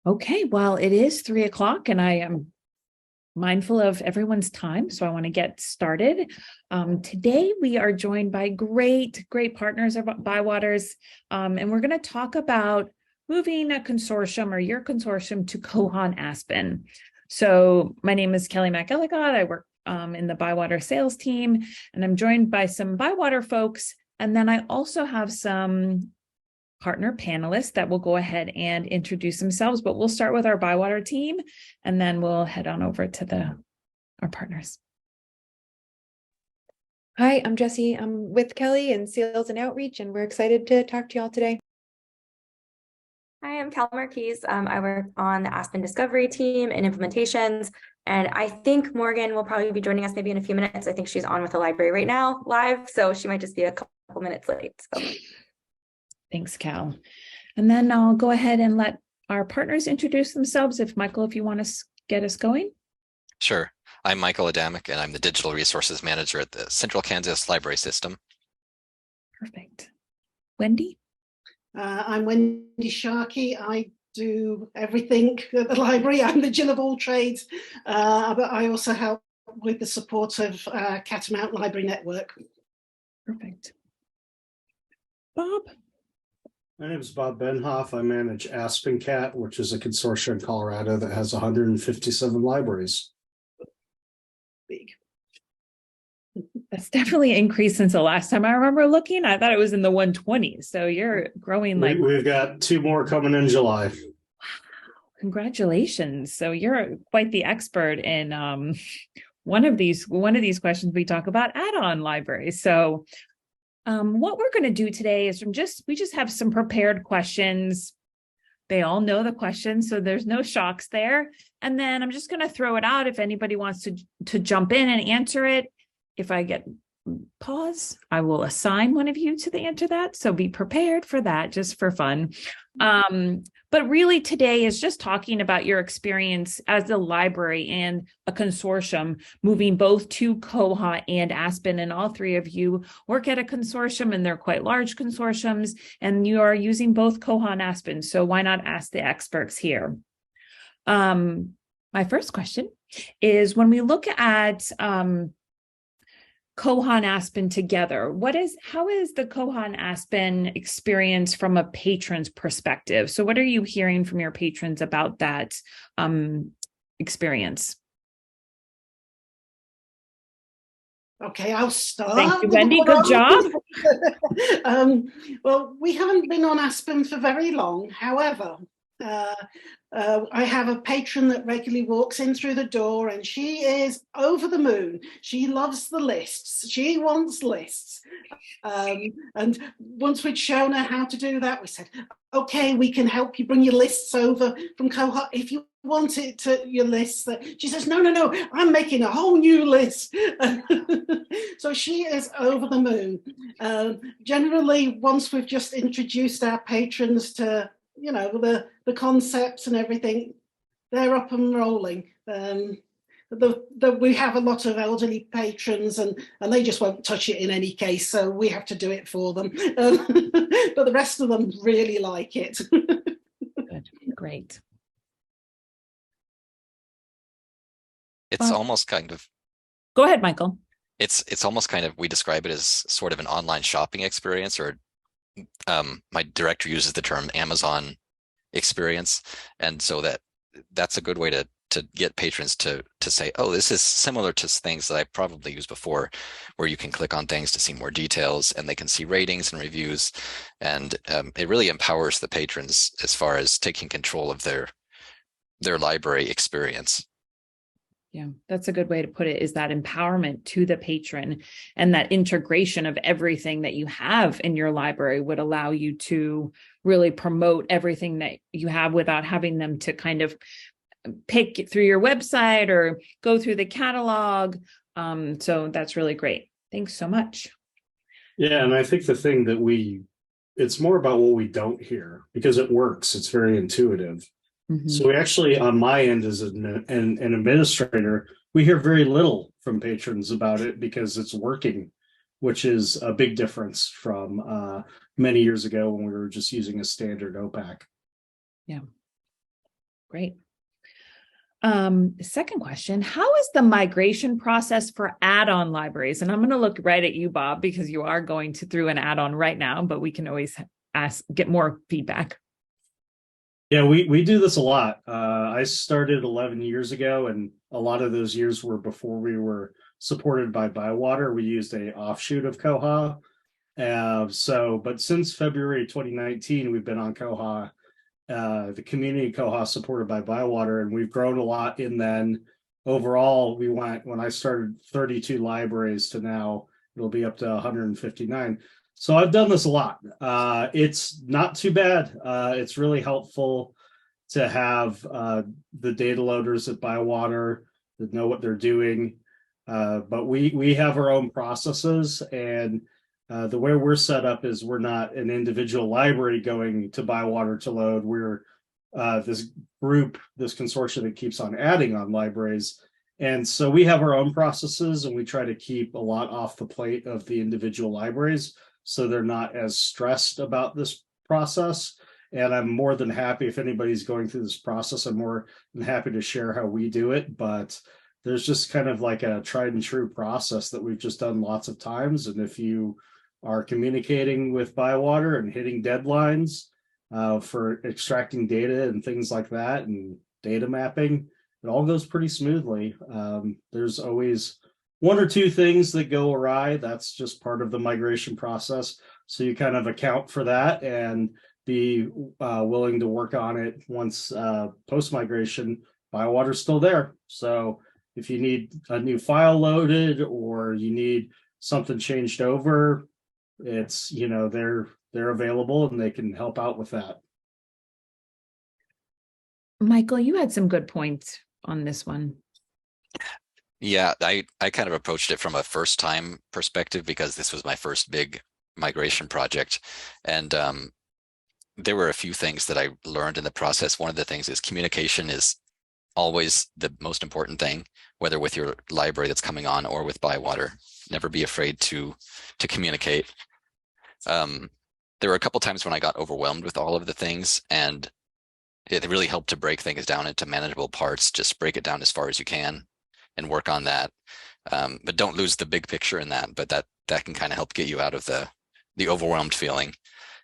Okay, well, it is 3 o'clock and I am mindful of everyone's time, so I want to get started. Today, we are joined by great partners of Bywaters, and we're going to talk about moving a consortium or your consortium to Koha and Aspen. So my name is Kelly McElligott. I work in the Bywater sales team, and I'm joined by some Bywater folks. And then I also have some partner panelists that will go ahead and introduce themselves, but we'll start with our Bywater team and then we'll head on over to our partners. Hi, I'm Jessie. I'm with Kelly in Sales and Outreach, and we're excited to talk to y'all today. Hi, I'm Cal Marquise. I work on the Aspen Discovery team and implementations, and I think Morgan will probably be joining us maybe in a few minutes. I think she's on with the library right now live, so she might just be a couple minutes late. So. Thanks, Cal. And then I'll go ahead and let our partners introduce themselves. Michael, if you want to get us going. Sure. I'm Michael Adamic, and I'm the Digital Resources Manager at the Central Kansas Library System. Perfect. Wendy? I'm Wendy Sharkey. I do everything at the library. I'm the Jill of all trades, but I also help with the support of Catamount Library Network. Perfect. Bob? My name is Bob Benhoff. I manage Aspen Cat, which is a consortium in Colorado that has 157 libraries. Big. That's definitely increased since the last time I remember looking. I thought it was in the 120s. So you're growing like... We've got 2 more coming in July. Wow. Congratulations. So you're quite the expert in one of these questions we talk about add-on libraries. So what we're going to do today is we just have some prepared questions. They all know the questions, so there's no shocks there. And then I'm just going to throw it out if anybody wants to jump in and answer it. If I get pause, I will assign one of you to answer that. So be prepared for that, just for fun. But really today is just talking about your experience as a library and a consortium, moving both to Koha and Aspen. And all three of you work at a consortium, and they're quite large consortiums, and you are using both Koha and Aspen. So why not ask the experts here? My first question is, when we look at Koha and Aspen together, how is the Koha and Aspen experience from a patron's perspective? So what are you hearing from your patrons about that experience? Okay, I'll start. Thank you, Wendy. Good job. Well, we haven't been on Aspen for very long. However, I have a patron that regularly walks in through the door, and she is over the moon. She loves the lists. She wants lists. And once we'd shown her how to do that, we said, okay, we can help you bring your lists over from Koha if you want it to your lists. She says, no, I'm making a whole new list. So she is over the moon. Generally, once we've just introduced our patrons to the concepts and everything, they're up and rolling. We have a lot of elderly patrons, and they just won't touch it in any case, so we have to do it for them. But the rest of them really like it. Good. Great. It's almost kind of... Go ahead, Michael. It's almost kind of, we describe it as sort of an online shopping experience, or my director uses the term Amazon experience, and so that's a good way to get patrons to say, oh, this is similar to things that I probably used before, where you can click on things to see more details, and they can see ratings and reviews, and it really empowers the patrons as far as taking control of their library experience. Yeah, that's a good way to put it, is that empowerment to the patron, and that integration of everything that you have in your library would allow you to really promote everything that you have without having them to kind of pick it through your website or go through the catalog. So that's really great. Thanks so much. Yeah, and I think the thing that it's more about what we don't hear, because it works. It's very intuitive. Mm-hmm. So we actually, on my end as an administrator, we hear very little from patrons about it because it's working, which is a big difference from many years ago when we were just using a standard OPAC. Yeah. Great. Second question, how is the migration process for add-on libraries? And I'm going to look right at you, Bob, because you are going through an add-on right now, but we can always get more feedback. Yeah, we do this a lot. I started 11 years ago, and a lot of those years were before we were supported by Bywater. We used a offshoot of Koha. But since February 2019, we've been on Koha, the community Koha supported by Bywater, and we've grown a lot. And then overall, we went, when I started, 32 libraries to now it'll be up to 159. So I've done this a lot. It's not too bad. It's really helpful to have the data loaders at Bywater that know what they're doing. But we have our own processes, and the way we're set up is we're not an individual library going to Bywater to load. We're this group, this consortium that keeps on adding on libraries. And so we have our own processes, and we try to keep a lot off the plate of the individual libraries, so they're not as stressed about this process. And I'm more than happy, if anybody's going through this process, I'm more than happy to share how we do it. But there's just kind of like a tried and true process that we've just done lots of times. And if you are communicating with Bywater and hitting deadlines for extracting data and things like that, and data mapping, it all goes pretty smoothly. There's always one or two things that go awry. That's just part of the migration process. So you kind of account for that and be willing to work on it once post-migration. Bywater's still there. So if you need a new file loaded or you need something changed over, it's, they're available and they can help out with that. Michael, you had some good points on this one. Yeah, I kind of approached it from a first time perspective because this was my first big migration project. And there were a few things that I learned in the process. One of the things is communication is always the most important thing, whether with your library that's coming on or with Bywater. Never be afraid to communicate. There were a couple times when I got overwhelmed with all of the things, and it really helped to break things down into manageable parts. Just break it down as far as you can and work on that. But don't lose the big picture in that, but that can kind of help get you out of the overwhelmed feeling.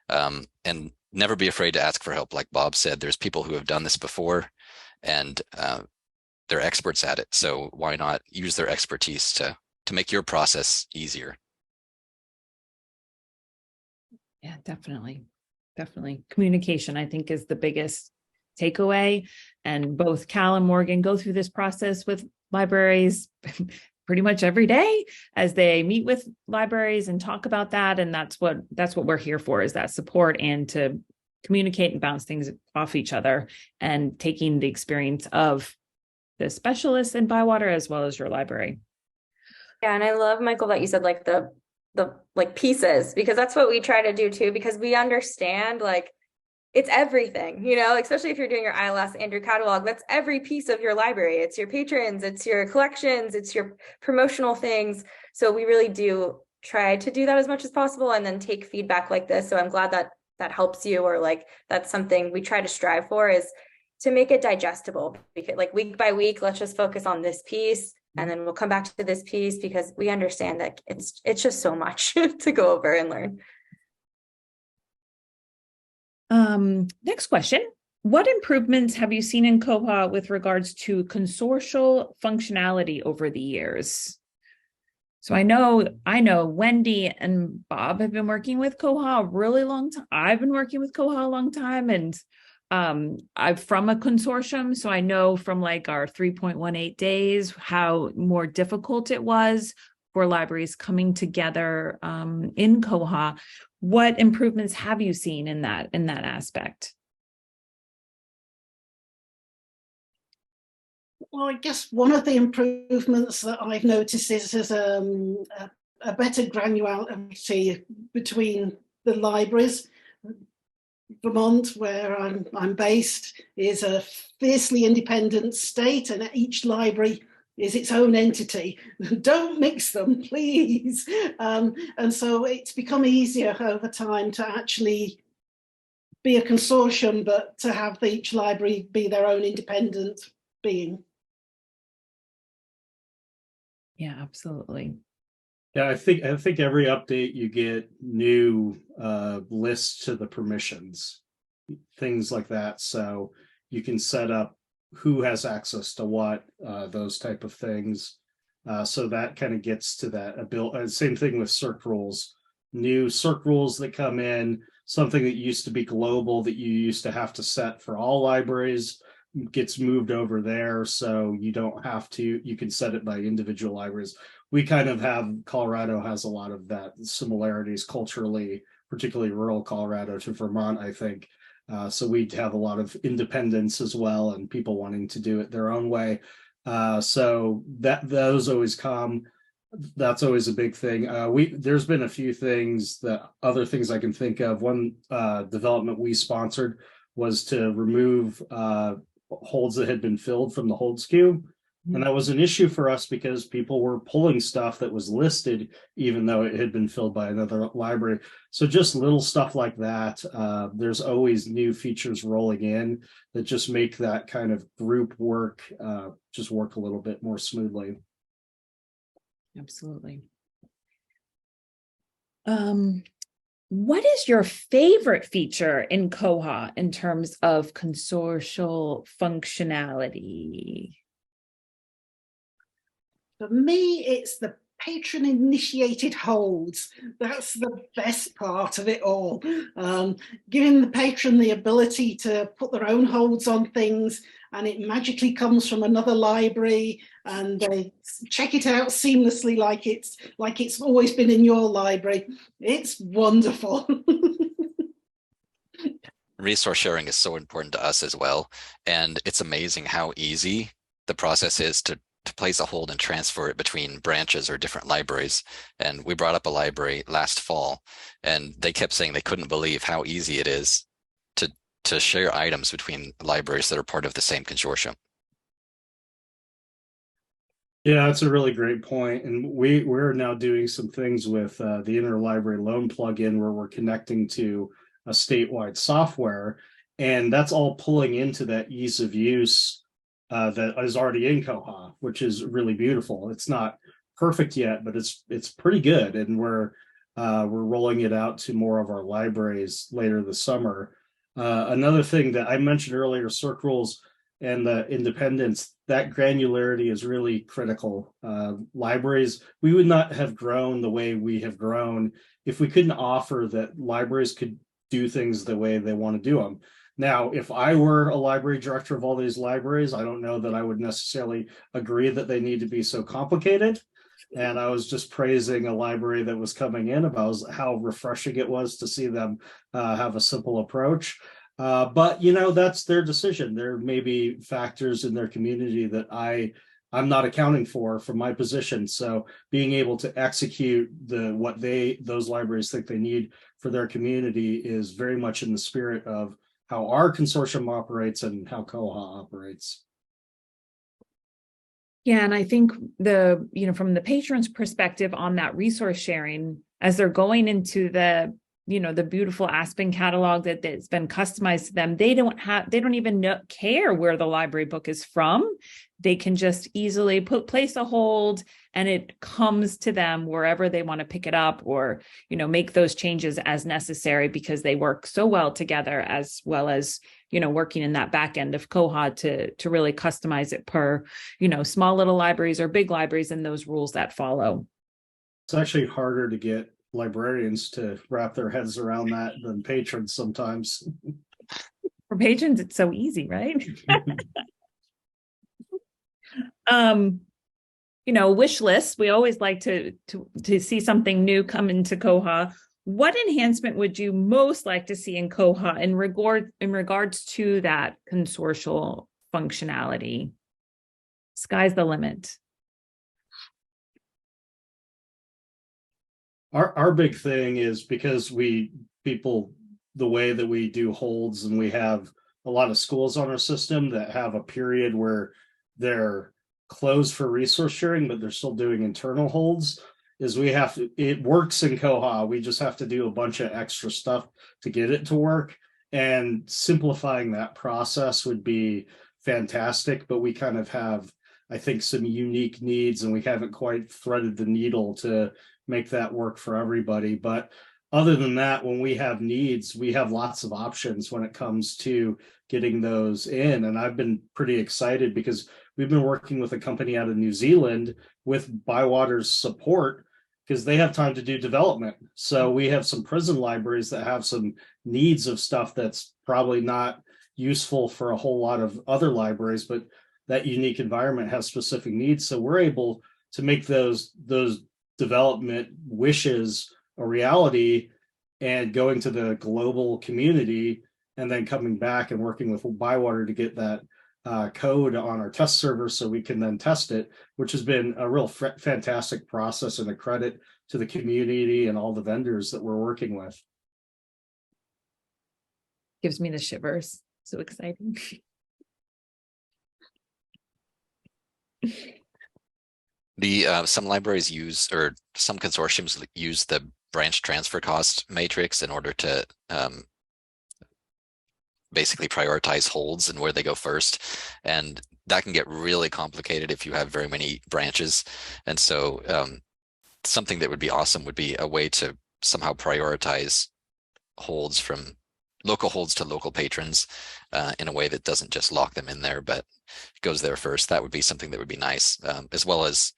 And never be afraid to ask for help. Like Bob said, there's people who have done this before, and they're experts at it. So why not use their expertise to make your process easier? Yeah, definitely. Communication, I think, is the biggest takeaway. And both Cal and Morgan go through this process with libraries pretty much every day as they meet with libraries and talk about that. And that's what we're here for, is that support and to communicate and bounce things off each other, and taking the experience of the specialists in Bywater as well as your library. Yeah, and I love, Michael, that you said like the like pieces, because that's what we try to do too, because we understand like it's everything, especially if you're doing your ILS and your catalog. That's every piece of your library. It's your patrons, it's your collections, it's your promotional things. So we really do try to do that as much as possible, and then take feedback like this. So I'm glad that helps you, or like that's something we try to strive for, is to make it digestible. Because like week by week, let's just focus on this piece, and then we'll come back to this piece, because we understand that it's just so much to go over and learn. Next question. What improvements have you seen in Koha with regards to consortial functionality over the years? So I know Wendy and Bob have been working with Koha a really long time. I've been working with Koha a long time, and I'm from a consortium, so I know from like our 3.18 days how more difficult it was for libraries coming together in Koha. What improvements have you seen in that aspect? Well, I guess one of the improvements that I've noticed is a better granularity between the libraries. Vermont, where I'm based, is a fiercely independent state, and each library is its own entity. Don't mix them, please. And so it's become easier over time to actually be a consortium, but to have each library be their own independent being. Yeah, absolutely. Yeah, I think every update you get new lists to the permissions, things like that. So you can set up who has access to what, those type of things. So that kind of gets to that same thing with circ rules, new circ rules that come in, something that used to be global that you used to have to set for all libraries gets moved over there. So you don't have to, you can set it by individual libraries. We kind of have, Colorado has a lot of that similarities culturally, particularly rural Colorado to Vermont, I think. So we have a lot of independence as well, and people wanting to do it their own way. So those always come. That's always a big thing. There's been a few things other things I can think of. One development we sponsored was to remove holds that had been filled from the holds queue. And that was an issue for us because people were pulling stuff that was listed, even though it had been filled by another library. So just little stuff like that. There's always new features rolling in that just make that kind of group work just work a little bit more smoothly. Absolutely. What is your favorite feature in Koha in terms of consortial functionality? For me, it's the patron initiated holds. That's the best part of it all. Giving the patron the ability to put their own holds on things, and it magically comes from another library, and they check it out seamlessly like it's always been in your library. It's wonderful. Resource sharing is so important to us as well. And it's amazing how easy the process is to place a hold and transfer it between branches or different libraries. And we brought up a library last fall, and they kept saying they couldn't believe how easy it is to share items between libraries that are part of the same consortium. Yeah, that's a really great point. And we're now doing some things with the interlibrary loan plugin where we're connecting to a statewide software, and that's all pulling into that ease of use that is already in Koha, which is really beautiful. It's not perfect yet, but it's pretty good, and we're rolling it out to more of our libraries later this summer. Another thing that I mentioned earlier, circ rules and the independence, that granularity is really critical. Libraries, we would not have grown the way we have grown if we couldn't offer that libraries could do things the way they want to do them. Now, if I were a library director of all these libraries, I don't know that I would necessarily agree that they need to be so complicated. And I was just praising a library that was coming in about how refreshing it was to see them have a simple approach. But, that's their decision. There may be factors in their community that I'm not accounting for from my position. So being able to execute what those libraries think they need for their community is very much in the spirit of how our consortium operates and how Koha operates. Yeah, and I think from the patron's perspective on that resource sharing, as they're going into the beautiful Aspen catalog that's been customized to them, they don't even care where the library book is from. They can just easily place a hold, and it comes to them wherever they want to pick it up, or make those changes as necessary, because they work so well together, as well as working in that back end of Koha to really customize it per small little libraries or big libraries, and those rules that follow. It's actually harder to get librarians to wrap their heads around that than patrons sometimes. For patrons, it's so easy, right? Wish lists. We always like to see something new come into Koha. What enhancement would you most like to see in Koha in regards to that consortial functionality? Sky's the limit. Our big thing is, because the way that we do holds, and we have a lot of schools on our system that have a period where they're closed for resource sharing, but they're still doing internal holds, it works in Koha. We just have to do a bunch of extra stuff to get it to work. and simplifying that process would be fantastic. But we kind of have, I think, some unique needs, and we haven't quite threaded the needle to make that work for everybody. But other than that, when we have needs, we have lots of options when it comes to getting those in. And I've been pretty excited because we've been working with a company out of New Zealand with Bywater's support, because they have time to do development. So we have some prison libraries that have some needs of stuff that's probably not useful for a whole lot of other libraries, but that unique environment has specific needs. So we're able to make those development wishes a reality, and going to the global community, and then coming back and working with Bywater to get that code on our test server so we can then test it, which has been a real fantastic process, and a credit to the community and all the vendors that we're working with. Gives me the shivers. So exciting. Some libraries use, or some consortiums use, the branch transfer cost matrix in order to basically prioritize holds and where they go first. And that can get really complicated if you have very many branches. And so something that would be awesome would be a way to somehow prioritize holds from local holds to local patrons in a way that doesn't just lock them in there, but goes there first. That would be something that would be nice, as well as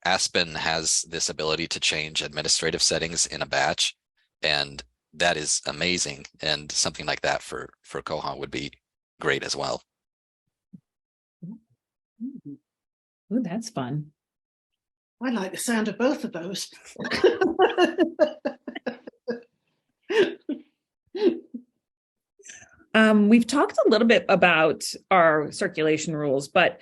Aspen has this ability to change administrative settings in a batch, and that is amazing. And something like that for Koha would be great as well. Ooh, that's fun. I like the sound of both of those. We've talked a little bit about our circulation rules, but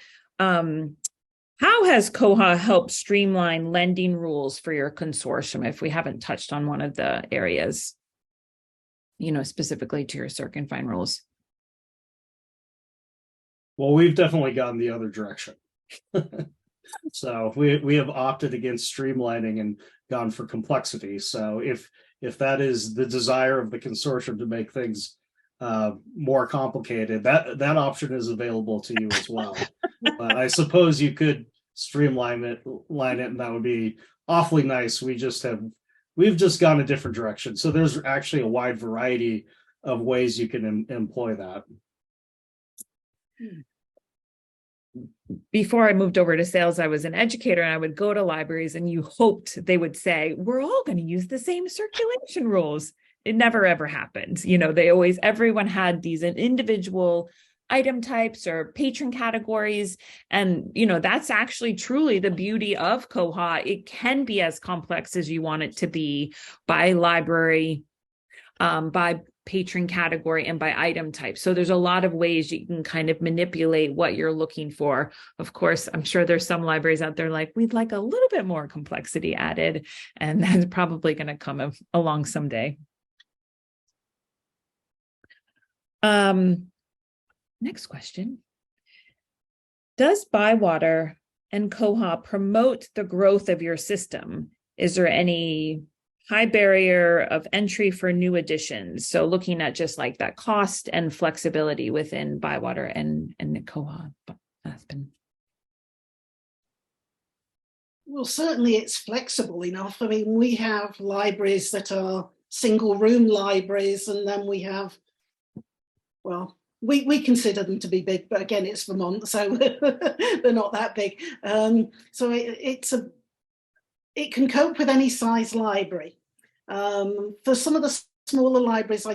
how has Koha helped streamline lending rules for your consortium, if we haven't touched on one of the areas, specifically to your circ and fine rules? Well, we've definitely gone the other direction. So we have opted against streamlining and gone for complexity. So if that is the desire of the consortium to make things more complicated, that option is available to you as well. But I suppose you could streamline it, and that would be awfully nice. We've just gone a different direction. So there's actually a wide variety of ways you can employ that. Before I moved over to sales, I was an educator, and I would go to libraries, and you hoped they would say, we're all going to use the same circulation rules. It never, ever happened. Everyone had these individual item types or patron categories. And, that's actually truly the beauty of Koha. It can be as complex as you want it to be by library, by patron category, and by item type. So there's a lot of ways you can kind of manipulate what you're looking for. Of course, I'm sure there's some libraries out there like, we'd like a little bit more complexity added, and that's probably going to come along someday. Next question. Does Bywater and Koha promote the growth of your system? Is there any high barrier of entry for new additions? So looking at just like that cost and flexibility within Bywater and Koha, Aspen. Well, certainly it's flexible enough. I mean, we have libraries that are single room libraries, and then we have, well, we consider them to be big, but again, it's Vermont, so they're not that big. So it can cope with any size library. For some of the smaller libraries,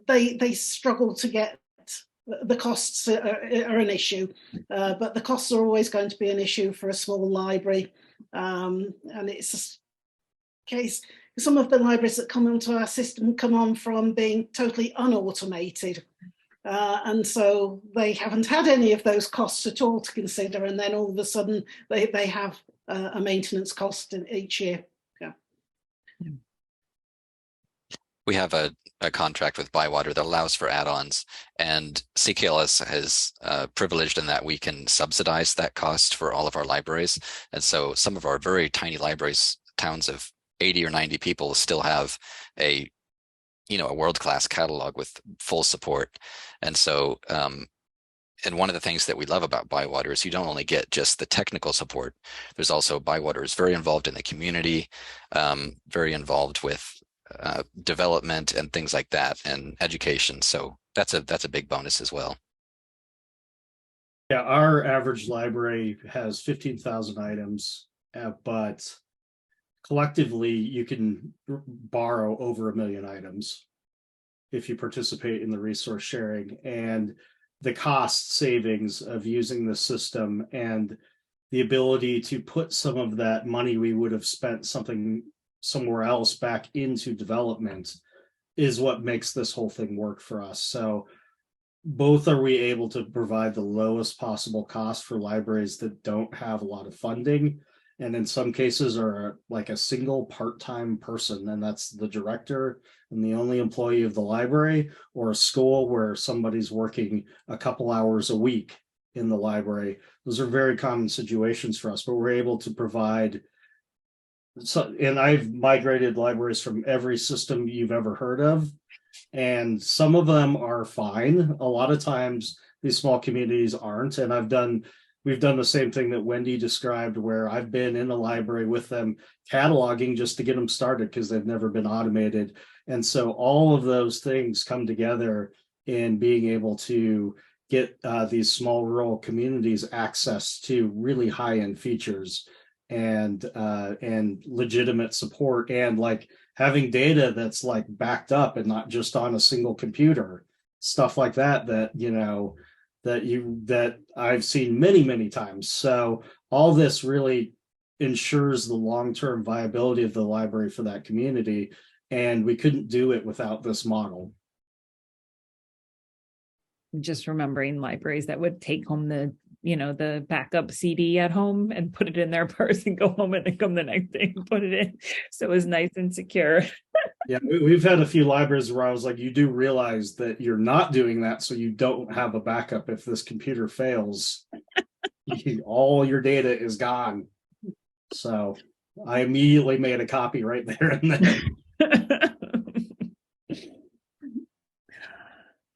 they struggle to get, the costs are an issue, but the costs are always going to be an issue for a small library. And it's a case, some of the libraries that come into our system come on from being totally unautomated. And so they haven't had any of those costs at all to consider. And then all of a sudden they have a maintenance cost each year. Yeah. We have a contract with Bywater that allows for add-ons, and CKLS is privileged in that we can subsidize that cost for all of our libraries. And so some of our very tiny libraries, towns of 80 or 90 people, still have a a world-class catalog with full support. And so, and one of the things that we love about Bywater is you don't only get just the technical support. There's also Bywater is very involved in the community, very involved with development and things like that, and education. So that's a big bonus as well. Yeah, our average library has 15,000 items, but collectively you can borrow over 1 million items if you participate in the resource sharing, and the cost savings of using the system and the ability to put some of that money we would have spent somewhere else back into development is what makes this whole thing work for us. So both are we able to provide the lowest possible cost for libraries that don't have a lot of funding, and in some cases are like a single part-time person, and that's the director and the only employee of the library, or a school where somebody's working a couple hours a week in the library. Those are very common situations for us, but we're able to provide. So, and I've migrated libraries from every system you've ever heard of, and some of them are fine. A lot of times these small communities aren't, and we've done the same thing that Wendy described, where I've been in the library with them cataloging just to get them started because they've never been automated. And so all of those things come together in being able to get these small rural communities access to really high-end features and legitimate support, and like having data that's like backed up and not just on a single computer, stuff like that that I've seen many times. So all this really ensures the long-term viability of the library for that community, and we couldn't do it without this model. Just remembering libraries that would take home the backup CD at home and put it in their purse and go home and then come the next day and put it in. So it was nice and secure. Yeah, we've had a few libraries where I was like, you do realize that you're not doing that, so you don't have a backup if this computer fails. All your data is gone. So I immediately made a copy right there and then.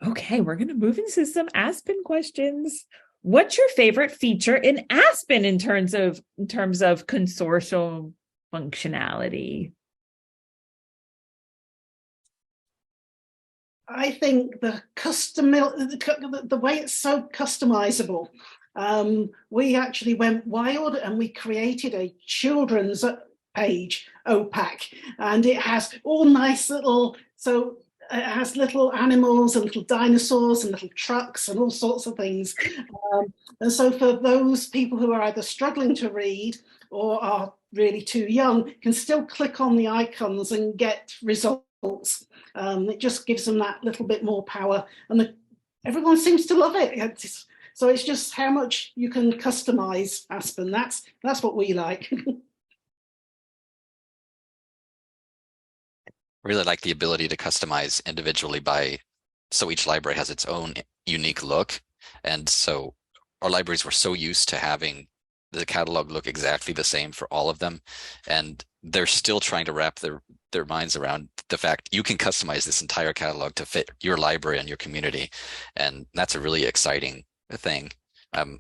Okay, we're going to move into some Aspen questions. What's your favorite feature in Aspen in terms of consortium functionality? I think the way it's so customizable. We actually went wild and we created a children's page, OPAC, and it has all nice little, so it has little animals and little dinosaurs and little trucks and all sorts of things. And so for those people who are either struggling to read or are really too young, can still click on the icons and get results. It just gives them that little bit more power, and everyone seems to love it. So it's just how much you can customize Aspen. That's what we like. Really like the ability to customize individually so each library has its own unique look. And so our libraries were so used to having the catalog look exactly the same for all of them, and they're still trying to wrap their minds around the fact you can customize this entire catalog to fit your library and your community. And that's a really exciting thing.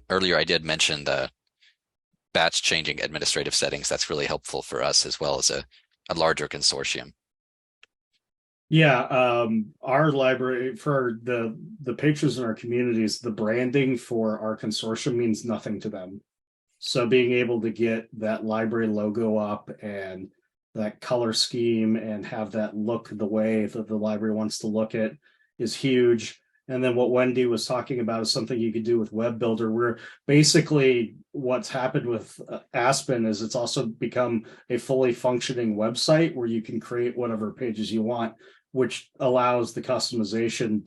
Earlier I did mention the batch changing administrative settings. That's really helpful for us as well as a larger consortium. Yeah, our library, for the patrons in our communities, the branding for our consortium means nothing to them. So being able to get that library logo up and that color scheme and have that look the way that the library wants to look at is huge. And then what Wendy was talking about is something you could do with Web Builder, where basically what's happened with Aspen is it's also become a fully functioning website where you can create whatever pages you want, which allows the customization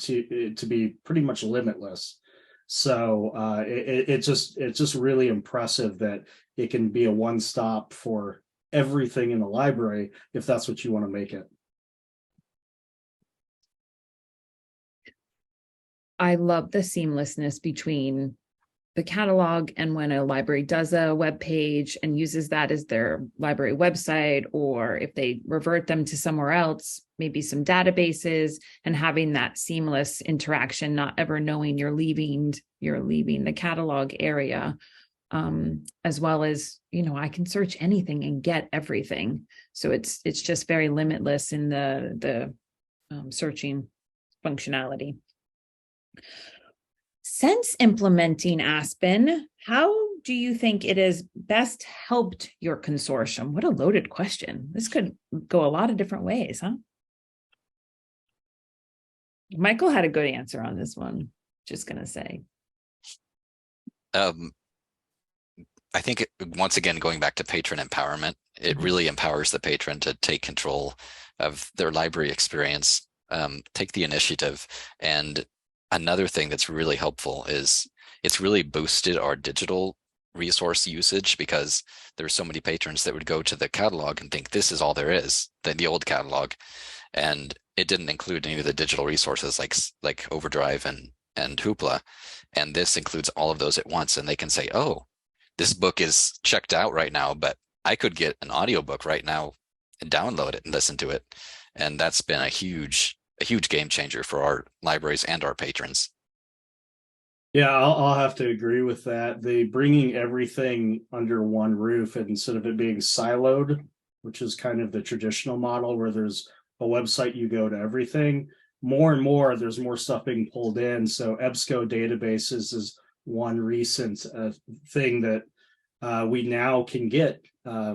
to be pretty much limitless. So it's just really impressive that it can be a one-stop for everything in the library if that's what you want to make it. I love the seamlessness between the catalog, and when a library does a web page and uses that as their library website, or if they revert them to somewhere else, maybe some databases, and having that seamless interaction, not ever knowing you're leaving the catalog area, as well as, I can search anything and get everything. So it's just very limitless in the searching functionality. Since implementing Aspen, how do you think it has best helped your consortium? What a loaded question. This could go a lot of different ways, huh? Michael had a good answer on this one, just going to say. I think once again, going back to patron empowerment, it really empowers the patron to take control of their library experience, take the initiative. And another thing that's really helpful is it's really boosted our digital resource usage, because there's so many patrons that would go to the catalog and think this is all there is, the old catalog, and it didn't include any of the digital resources like Overdrive and Hoopla. And this includes all of those at once, and they can say, oh, this book is checked out right now, but I could get an audiobook right now and download it and listen to it. And that's been a huge game changer for our libraries and our patrons. Yeah, I'll have to agree with that. The bringing everything under one roof instead of it being siloed, which is kind of the traditional model where there's a website, you go to everything. More and more, there's more stuff being pulled in. So EBSCO databases is one recent thing that we now can get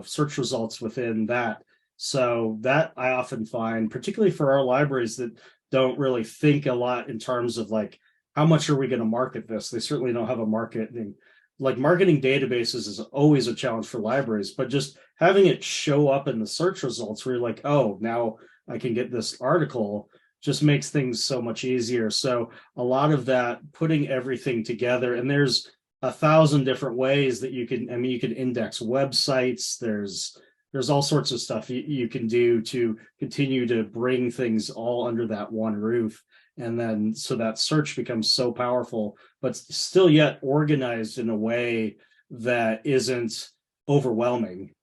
search results within that. So that I often find, particularly for our libraries that don't really think a lot in terms of like, how much are we going to market this? They certainly don't have a marketing, like marketing databases is always a challenge for libraries, but just having it show up in the search results where you're like, oh, now I can get this article, just makes things so much easier. So a lot of that, putting everything together, and there's 1,000 different ways that you can, you can index websites. There's all sorts of stuff you can do to continue to bring things all under that one roof. And then so that search becomes so powerful, but still yet organized in a way that isn't overwhelming.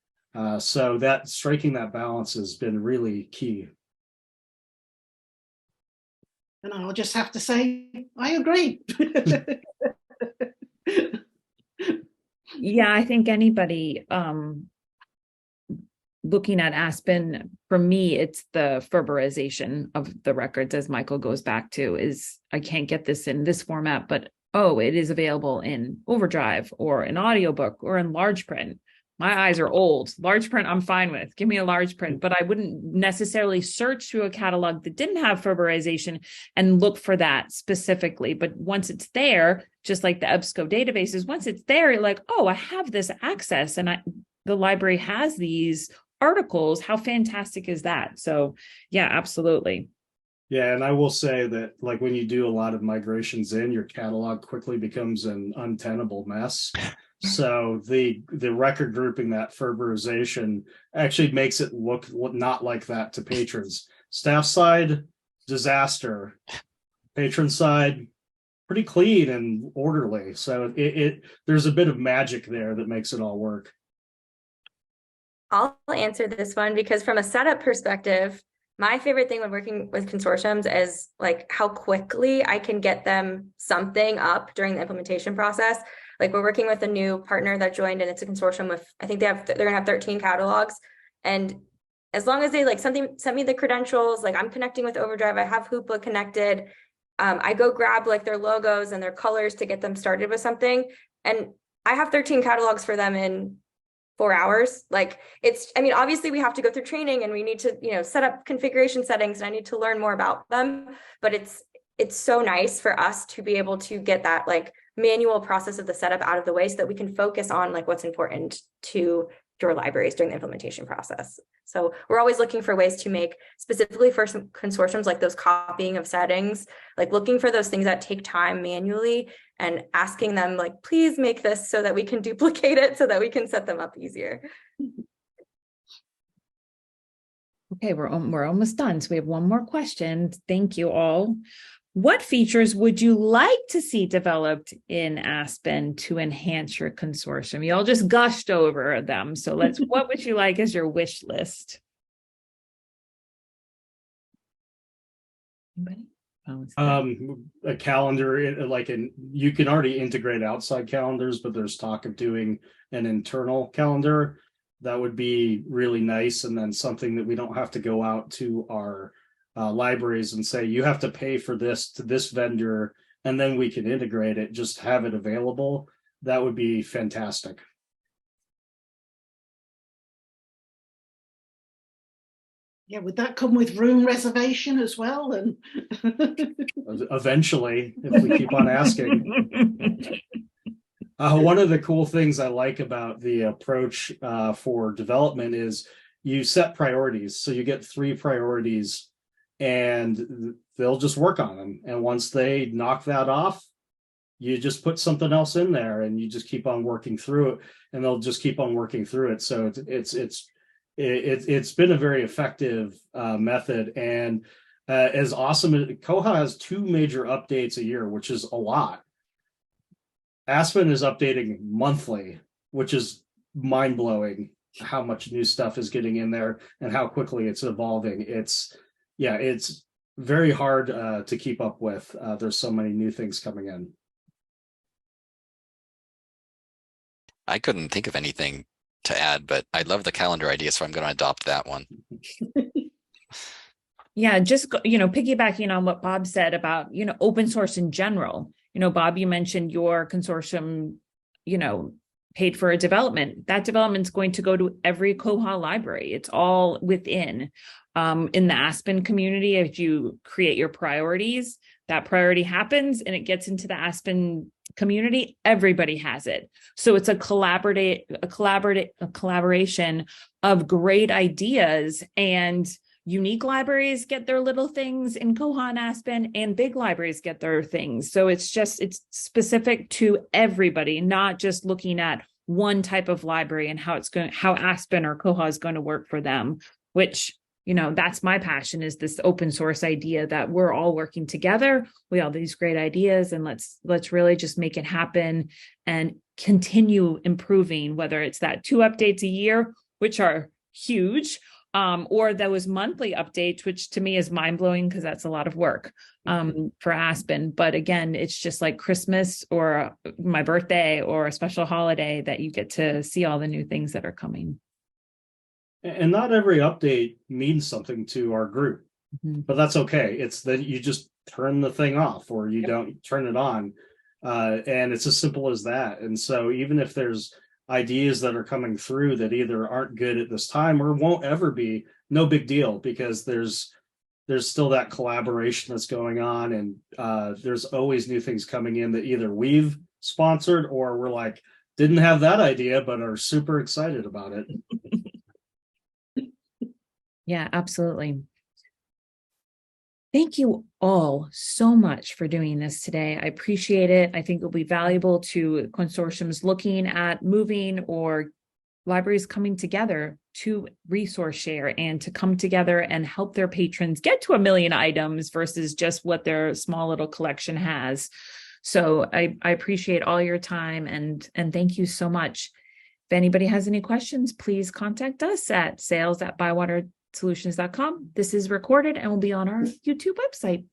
So that striking that balance has been really key. And I'll just have to say, I agree. Yeah, I think anybody looking at Aspen, for me, it's the Ferberization of the records, as Michael goes back to, is I can't get this in this format, but oh, it is available in Overdrive or an audiobook or in large print. My eyes are old. Large print, I'm fine with. Give me a large print, but I wouldn't necessarily search through a catalog that didn't have Ferberization and look for that specifically. But once it's there, just like the EBSCO databases, once it's there, you're like, oh, I have this access, and the library has these articles. How fantastic is that? So yeah, absolutely. Yeah, and I will say that like when you do a lot of migrations in, your catalog quickly becomes an untenable mess. So the record grouping, that Ferberization, actually makes it look not like that to patrons. Staff side, disaster. Patron side, pretty clean and orderly. So there's a bit of magic there that makes it all work. I'll answer this one because from a setup perspective, my favorite thing when working with consortiums is like how quickly I can get them something up during the implementation process. Like we're working with a new partner that joined, and it's a consortium with, I think they're gonna have 13 catalogs. And as long as they like send me the credentials, like I'm connecting with Overdrive, I have Hoopla connected. I go grab like their logos and their colors to get them started with something. And I have 13 catalogs for them in 4 hours. Like obviously we have to go through training and we need to, set up configuration settings, and I need to learn more about them, but it's so nice for us to be able to get that like manual process of the setup out of the way so that we can focus on like what's important to your libraries during the implementation process. So we're always looking for ways to make, specifically for some consortiums, like those copying of settings, like looking for those things that take time manually and asking them like, please make this so that we can duplicate it so that we can set them up easier. Okay, we're almost done. So we have one more question. Thank you all. What features would you like to see developed in Aspen to enhance your consortium? You all just gushed over them. So what would you like as your wish list? Anybody? A calendar, you can already integrate outside calendars, but there's talk of doing an internal calendar. That would be really nice. And then something that we don't have to go out to our libraries and say, you have to pay for this to this vendor, and then we can integrate it, just have it available. That would be fantastic. Yeah, would that come with room reservation as well? And eventually, if we keep on asking. One of the cool things I like about the approach for development is you set priorities. So you get 3 priorities and they'll just work on them. And once they knock that off, you just put something else in there and you just keep on working through it, and they'll just keep on working through it. So it's been a very effective method. And as awesome as Koha has 2 major updates a year, which is a lot. Aspen is updating monthly, which is mind-blowing how much new stuff is getting in there and how quickly it's evolving. It's very hard to keep up with. There's so many new things coming in. I couldn't think of anything to add, but I love the calendar idea, so I'm going to adopt that one. Yeah, just, piggybacking on what Bob said about, open source in general. Bob, you mentioned your consortium, paid for a development. That development's going to go to every Koha library. It's all within. In the Aspen community, if you create your priorities, that priority happens and it gets into the Aspen community, everybody has it. So it's a collaboration of great ideas, and unique libraries get their little things in Koha and Aspen, and big libraries get their things. So it's specific to everybody, not just looking at one type of library and how Aspen or Koha is going to work for them, which, that's my passion, is this open source idea that we're all working together. We all have these great ideas, and let's really just make it happen and continue improving, whether it's that 2 updates a year, which are huge, or those monthly updates, which to me is mind-blowing because that's a lot of work for Aspen. But again, it's just like Christmas or my birthday or a special holiday that you get to see all the new things that are coming. And not every update means something to our group, but that's okay. It's that you just turn the thing off, or you don't turn it on. And it's as simple as that. And so even if there's ideas that are coming through that either aren't good at this time or won't ever be, no big deal, because there's still that collaboration that's going on. And there's always new things coming in that either we've sponsored or we're like, didn't have that idea, but are super excited about it. Yeah, absolutely. Thank you all so much for doing this today. I appreciate it. I think it'll be valuable to consortiums looking at moving, or libraries coming together to resource share and to come together and help their patrons get to 1 million items versus just what their small little collection has. So I appreciate all your time and thank you so much. If anybody has any questions, please contact us at sales@bywatersolutions.com. This is recorded and will be on our YouTube website.